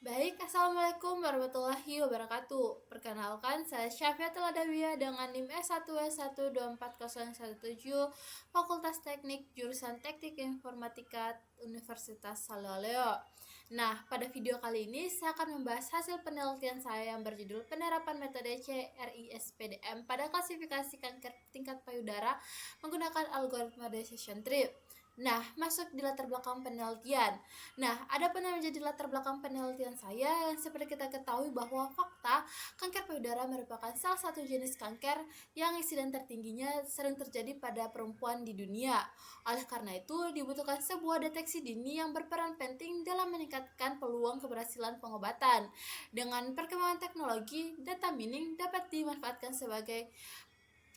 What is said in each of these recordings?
Baik, Assalamualaikum warahmatullahi wabarakatuh. Perkenalkan, saya Syafiatul Adawiyah dengan NIM S1W1240117 Fakultas Teknik Jurusan Teknik Informatika Universitas Saloleo. Nah, pada video kali ini saya akan membahas hasil penelitian saya yang berjudul Penerapan Metode CRISPDM pada klasifikasi kanker tingkat payudara menggunakan algoritma decision tree. Nah, masuk di latar belakang penelitian. Nah, ada yang menjadi latar belakang penelitian saya yang seperti kita ketahui bahwa fakta kanker payudara merupakan salah satu jenis kanker yang insiden tertingginya sering terjadi pada perempuan di dunia. Oleh karena itu, dibutuhkan sebuah deteksi dini yang berperan penting dalam meningkatkan peluang keberhasilan pengobatan. Dengan perkembangan teknologi, data mining dapat dimanfaatkan sebagai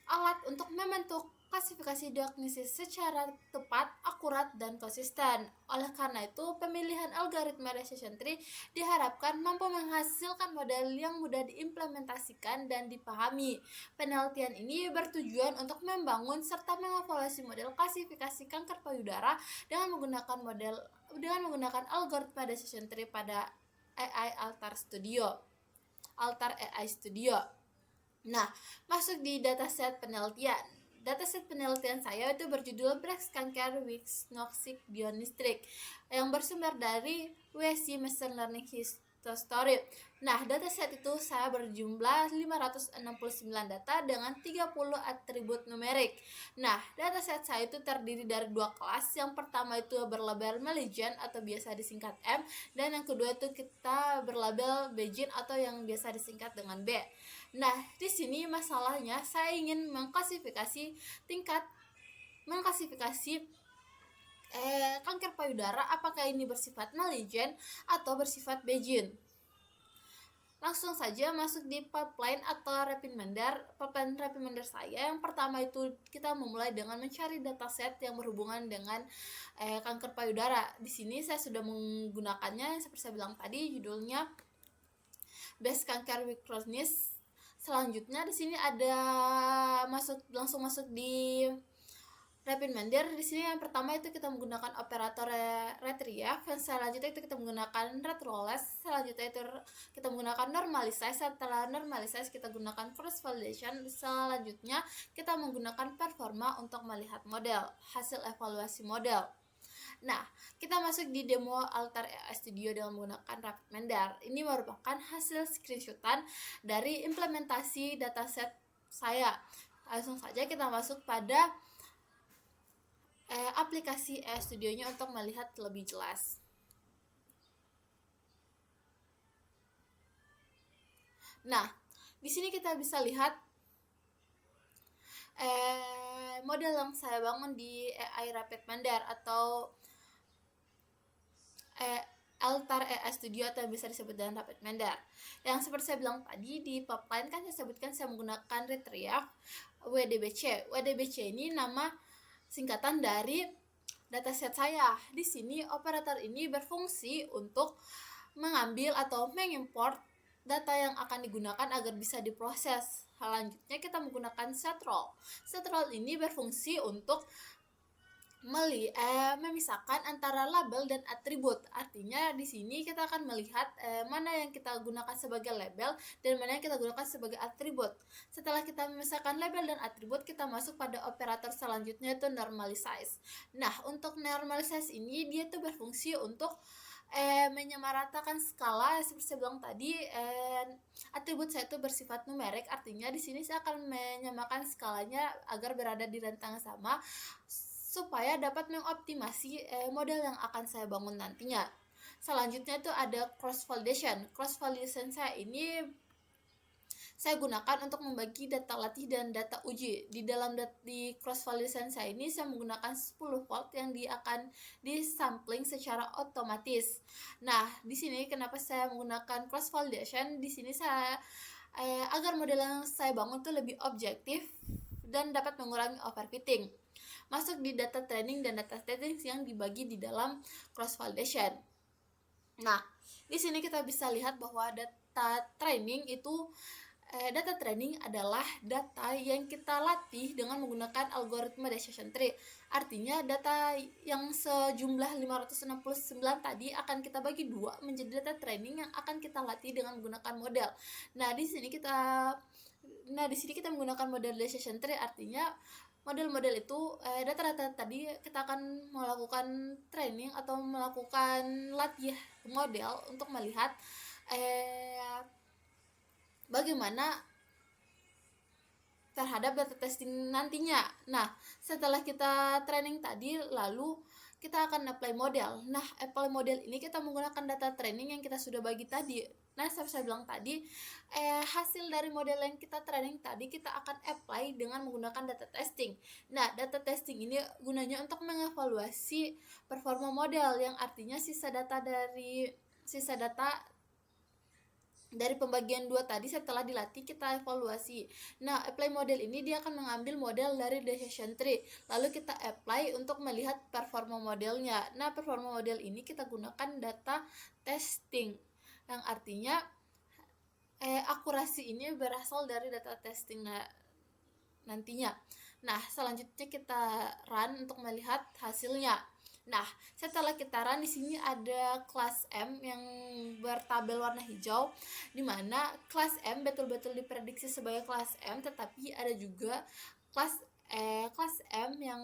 alat untuk membentuk klasifikasi diagnosis secara tepat, akurat, dan konsisten. Oleh karena itu, pemilihan algoritma decision tree diharapkan mampu menghasilkan model yang mudah diimplementasikan dan dipahami. Penelitian ini bertujuan untuk membangun serta mengevaluasi model klasifikasi kanker payudara dengan menggunakan algoritma decision tree pada Altar AI Studio. Nah, masuk di dataset penelitian. Dataset penelitian saya itu berjudul Breast Cancer with Noxic Diagnostic yang bersumber dari WSI Machine Learning History. Nah, dataset itu saya berjumlah 569 data dengan 30 atribut numerik. Nah, dataset saya itu terdiri dari dua kelas. Yang pertama itu berlabel malignant atau biasa disingkat M, dan yang kedua itu kita berlabel benign atau yang biasa disingkat dengan B. Nah, di sini masalahnya saya ingin mengklasifikasi kanker payudara apakah ini bersifat malignant atau bersifat benign. Langsung saja masuk di pipeline atau pipeline reprimender saya. Yang pertama itu kita memulai dengan mencari dataset yang berhubungan dengan kanker payudara. Di sini saya sudah menggunakannya seperti saya bilang tadi, judulnya Breast Cancer with Chronic. Selanjutnya di sini ada langsung masuk di reprimender. Di sini yang pertama itu kita menggunakan operator retrieve, yang selanjutnya itu kita menggunakan retroless, selanjutnya itu kita menggunakan normalize, setelah normalize kita gunakan cross validation, selanjutnya kita menggunakan performa untuk melihat model, hasil evaluasi model. Nah, kita masuk di demo Altar AI Studio dengan menggunakan RapidMender. Ini merupakan hasil screenshotan dari implementasi dataset saya. Langsung saja kita masuk pada aplikasi AI Studio-nya untuk melihat lebih jelas. Nah, di sini kita bisa lihat model yang saya bangun di AI RapidMender atau Altar AI Studio atau yang bisa disebut dengan RapidMender. Yang seperti saya bilang tadi di pipeline kan saya sebutkan saya menggunakan retrieve WDBC. WDBC ini nama singkatan dari dataset saya. Di sini operator ini berfungsi untuk mengambil atau mengimport data yang akan digunakan agar bisa diproses. Selanjutnya kita menggunakan setrol. Setrol ini berfungsi untuk memisahkan antara label dan atribut. Artinya di sini kita akan melihat mana yang kita gunakan sebagai label dan mana yang kita gunakan sebagai atribut. Setelah kita memisahkan label dan atribut, kita masuk pada operator selanjutnya itu normalize. Nah, untuk normalize ini dia tuh berfungsi untuk menyamaratakan skala seperti saya bilang tadi. Atribut saya itu bersifat numerik, artinya di sini saya akan menyamakan skalanya agar berada di rentang sama supaya dapat mengoptimasi model yang akan saya bangun nantinya. Selanjutnya itu ada cross validation. Cross validation saya ini saya gunakan untuk membagi data latih dan data uji. Di cross validation saya ini saya menggunakan 10 volt yang akan disampling secara otomatis. Nah, di sini kenapa saya menggunakan cross validation? Di sini saya agar model yang saya bangun itu lebih objektif dan dapat mengurangi overfitting. Masuk di data training dan data testing yang dibagi di dalam cross validation. Nah, di sini kita bisa lihat bahwa data training itu data training adalah data yang kita latih dengan menggunakan algoritma decision tree. Artinya data yang sejumlah 569 tadi akan kita bagi dua menjadi data training yang akan kita latih dengan menggunakan model. Nah, di sini kita menggunakan model decision tree, artinya model-model itu data-data tadi kita akan melakukan training atau melakukan latih model untuk melihat bagaimana terhadap data testing nantinya. Nah, setelah kita training tadi, lalu kita akan apply model. Nah, apply model ini kita menggunakan data training yang kita sudah bagi tadi. Nah, seperti saya bilang tadi, hasil dari model yang kita training tadi kita akan apply dengan menggunakan data testing. Nah, data testing ini gunanya untuk mengevaluasi performa model, yang artinya sisa data dari pembagian 2 tadi setelah dilatih kita evaluasi. Nah, apply model ini dia akan mengambil model dari decision tree, lalu kita apply untuk melihat performa modelnya. Nah, performa model ini kita gunakan data testing, yang artinya akurasi ini berasal dari data testing nantinya. Nah, selanjutnya kita run untuk melihat hasilnya. Nah, setelah kita run, di sini ada kelas M yang bertabel warna hijau, di mana kelas M betul-betul diprediksi sebagai kelas M, tetapi ada juga kelas M yang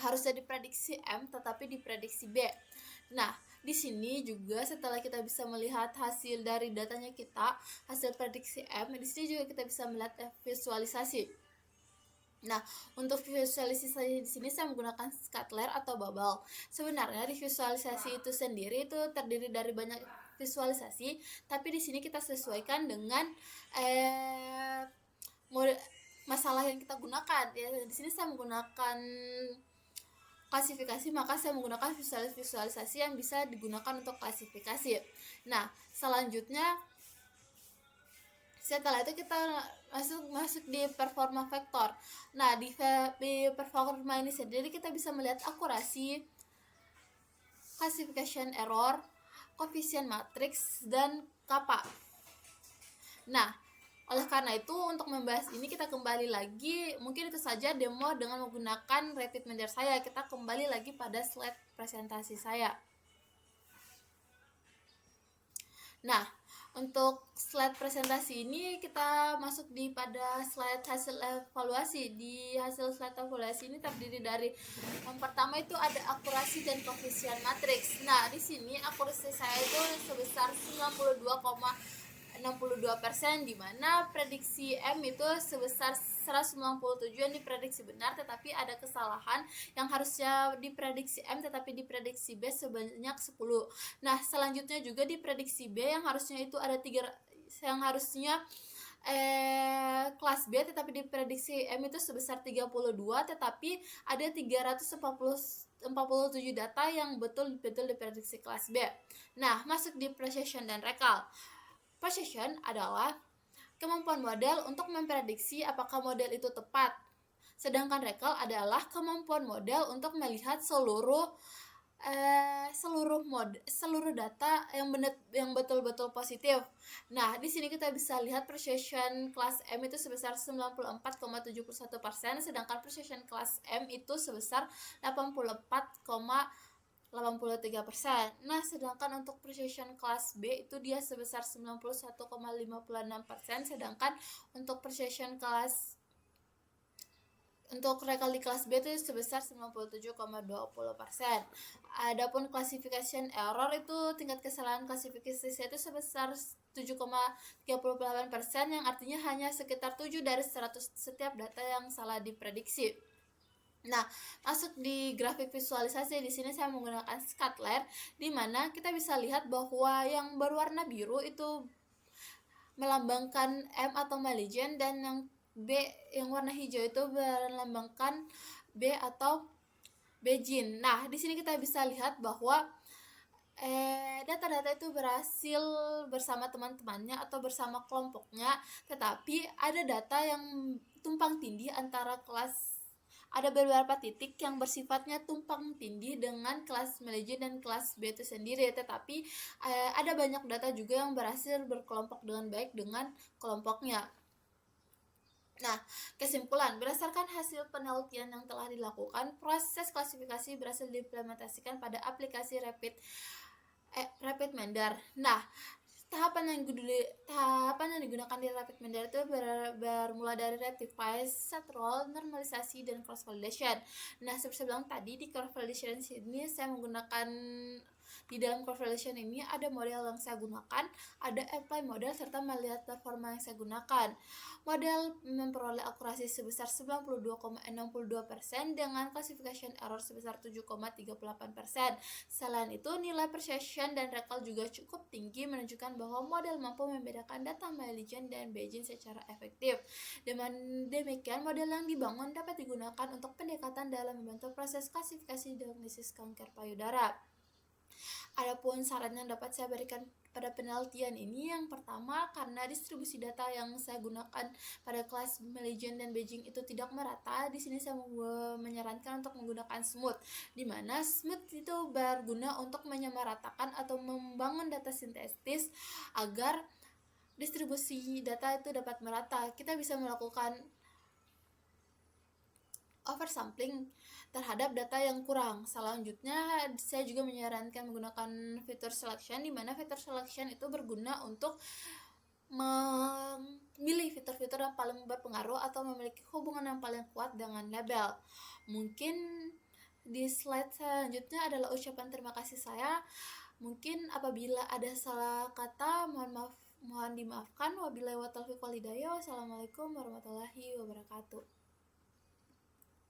harusnya diprediksi M tetapi diprediksi B. Nah, di sini juga setelah kita bisa melihat hasil dari datanya kita, hasil prediksi M, di sini juga kita bisa melihat visualisasi. Nah, untuk visualisasi di sini saya menggunakan Skatler atau Bubble. Sebenarnya di visualisasi itu sendiri itu terdiri dari banyak visualisasi, tapi di sini kita sesuaikan dengan masalah yang kita gunakan. Ya, di sini saya menggunakan klasifikasi, maka saya menggunakan visualisasi yang bisa digunakan untuk klasifikasi. Nah, selanjutnya setelah itu kita masuk di performa vektor. Nah, di performa ini sendiri kita bisa melihat akurasi, classification error, koefisien matriks, dan kappa. Nah, oleh karena itu untuk membahas ini kita kembali lagi, mungkin itu saja demo dengan menggunakan Rapid Mender saya. Kita kembali lagi pada slide presentasi saya. Nah, untuk slide presentasi ini kita masuk pada slide hasil evaluasi. Di hasil slide evaluasi ini terdiri dari yang pertama itu ada akurasi dan koefisien matriks. Nah, di sini akurasi saya itu sebesar 92,62%, di mana prediksi M itu sebesar 197 yang diprediksi benar, tetapi ada kesalahan yang harusnya diprediksi M tetapi diprediksi B sebanyak 10. Nah, selanjutnya juga diprediksi B yang harusnya itu ada 3, yang harusnya kelas B tetapi diprediksi M itu sebesar 32, tetapi ada 347 data yang betul-betul diprediksi kelas B. Nah, masuk di precision dan recall. Precision adalah kemampuan model untuk memprediksi apakah model itu tepat. Sedangkan recall adalah kemampuan model untuk melihat seluruh data yang betul-betul positif. Nah, di sini kita bisa lihat precision kelas M itu sebesar 94,71%, sedangkan precision kelas M itu sebesar 84,83%. Nah, sedangkan untuk precision kelas B itu dia sebesar 91,56%, sedangkan untuk precision untuk recall di kelas B itu sebesar 97,20%. Adapun classification error itu tingkat kesalahan klasifikasi itu sebesar 7,38%, yang artinya hanya sekitar 7 dari 100 setiap data yang salah diprediksi. Nah, masuk di grafik visualisasi, di sini saya menggunakan Skatler, di mana kita bisa lihat bahwa yang berwarna biru itu melambangkan M atau Malaysian, dan yang B yang warna hijau itu melambangkan B atau Beijing. Nah, di sini kita bisa lihat bahwa data-data itu berhasil bersama teman-temannya atau bersama kelompoknya, tetapi ada data yang tumpang tindih antara kelas ada beberapa titik yang bersifatnya tumpang tindih dengan kelas manajemen dan kelas B itu sendiri, tetapi ada banyak data juga yang berhasil berkelompok dengan baik dengan kelompoknya. Nah, kesimpulan, berdasarkan hasil penelitian yang telah dilakukan, proses klasifikasi berhasil diimplementasikan pada aplikasi Rapid Mender. Nah, tahapan yang digunakan di Rapid Mender itu bermula dari rectify, set roll, normalisasi, dan cross validation. Nah, seperti saya bilang tadi, di cross validation ini saya menggunakan, di dalam cross validation ini ada model yang saya gunakan, ada apply model, serta melihat performa yang saya gunakan. Model memperoleh akurasi sebesar 92,62% dengan classification error sebesar 7,38%. Selain itu, nilai precision dan recall juga cukup tinggi, menunjukkan bahwa model mampu membedakan data Bayesian dan Bayesian secara efektif. Dengan demikian, model yang dibangun dapat digunakan untuk pendekatan dalam membantu proses klasifikasi diagnosis kanker payudara. Adapun saran yang dapat saya berikan pada penelitian ini, yang pertama, karena distribusi data yang saya gunakan pada kelas Malaysian dan Beijing itu tidak merata, di sini saya menyarankan untuk menggunakan smooth, di mana smooth itu berguna untuk menyamaratakan atau membangun data sintetis agar distribusi data itu dapat merata. Kita bisa melakukan oversampling terhadap data yang kurang. Selanjutnya, saya juga menyarankan menggunakan feature selection, di mana feature selection itu berguna untuk memilih fitur-fitur yang paling berpengaruh atau memiliki hubungan yang paling kuat dengan label. Mungkin di slide selanjutnya adalah ucapan terima kasih saya. Mungkin apabila ada salah kata, mohon dimaafkan. Wabillahi wa taufiq wal hidayah. Wassalamualaikum warahmatullahi wabarakatuh.